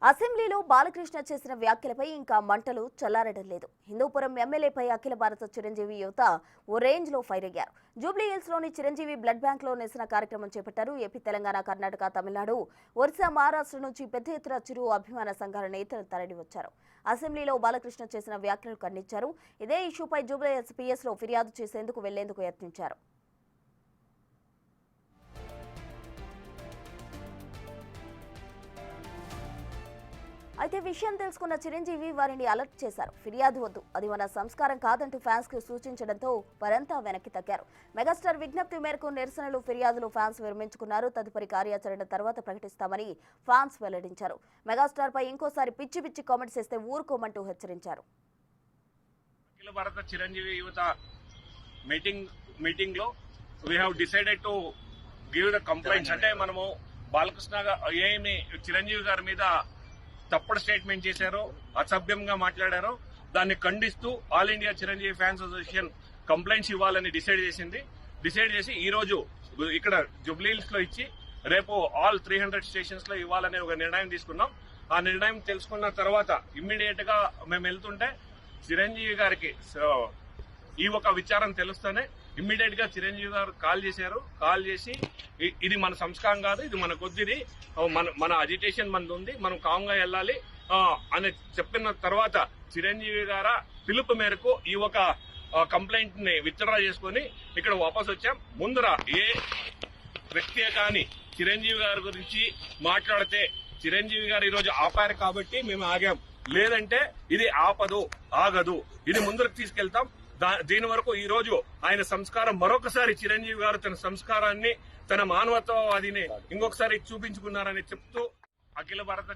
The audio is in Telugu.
అసెంబ్లీలో బాలకృష్ణ చేసిన వ్యాఖ్యలపై ఇంకా మంటలు చల్లారడం లేదు. హిందూపురం ఎమ్మెల్యేపై అఖిల భారత చిరంజీవి యువత ఓ రేంజ్ లో ఫైర్ అయ్యారు. జూబ్లీ హిల్స్ లోని చిరంజీవి బ్లడ్ బ్యాంక్ లో నిరసన కార్యక్రమం చేపట్టారు. ఏపీ, తెలంగాణ, కర్ణాటక, తమిళనాడు, ఒరిస్సా, మహారాష్ట్ర నుంచి పెద్ద ఎత్తున చిరు అభిమాన సంఘాల నేతలు తరలి వచ్చారు. అసెంబ్లీలో బాలకృష్ణ చేసిన వ్యాఖ్యలు ఖండించారు. ఇదే ఇష్యూపై జూబ్లీ హిల్స్ పిఎస్ లో ఫిర్యాదు చేసేందుకు వెళ్లేందుకు యత్నించారు. అయితే విషయం తెలుసుకున్న చిరంజీవి వారిని అలర్ట్ చేశారు. ఫిర్యాదు వద్దు, అది మన సంస్కారం కాదంటూ ఫ్యాన్స్ కు సూచించడంతో వారంతా వెనక్కి తగ్గారు. మెగాస్టార్ విజ్ఞప్తి మేరకు నిరసనలు, ఫిర్యాదులు ఫ్యాన్స్ విరమించుకున్నారు. తదుపరి కార్యాచరణ తర్వాత ప్రకటిస్తామని ఫ్యాన్స్ వెల్లడించారు. మెగాస్టార్ పై ఇంకోసారి పిచ్చి పిచ్చి కామెంట్స్ చేస్తే ఊరుకోమంటూ హెచ్చరించారు. అఖిల భారత చిరంజీవి యువత మీటింగ్ లో we have decided to give the complaints. అంటే మనము బాలకృష్ణ ఏమి చిరంజీవి గారి మీద తప్పుడు స్టేట్మెంట్ చేశారో, అసభ్యంగా మాట్లాడారో దాన్ని ఖండిస్తూ all India Chiranjeevi fans association complaints ఇవ్వాలని డిసైడ్ చేసి ఈ రోజు ఇక్కడ జూబ్లీ హిల్స్ లో ఇచ్చి రేపు ఆల్ 300 స్టేషన్స్ లో ఇవ్వాలనే ఒక నిర్ణయం తీసుకున్నాం. ఆ నిర్ణయం తెలుసుకున్న తర్వాత ఇమ్మీడియట్ గా మేము వెళ్తుంటే చిరంజీవి గారికి ఈ ఒక విచారం తెలుస్తూనే ఇమ్మీడియట్ గా చిరంజీవి గారు కాల్ చేసి ఇది మన సంస్కారం కాదు, ఇది మన కొద్దిది, మన అజిటేషన్ మనది ఉంది, మనం కామ్ గా వెళ్ళాలి అని చెప్పిన తర్వాత చిరంజీవి గారు పిలుపు మేరకు ఈ ఒక కంప్లైంట్ ని విత్డ్రా చేసుకుని ఇక్కడ వాపస్ వచ్చాం. ముందర ఏ వ్యక్తి కానీ చిరంజీవి గారి గురించి మాట్లాడితే చిరంజీవి గారు ఈ రోజు ఆపారు కాబట్టి మేము ఆగాం. లేదంటే ఇది ఆగదు, ఇది ముందరకు తీసుకెళ్తాం. దీని వరకు ఈ రోజు ఆయన సంస్కారం మరొకసారి చిరంజీవి గారు తన సంస్కారాన్ని, తన మానవత్వవాదిని ఇంకొకసారి చూపించుకున్నారని చెప్తూ అఖిల భారత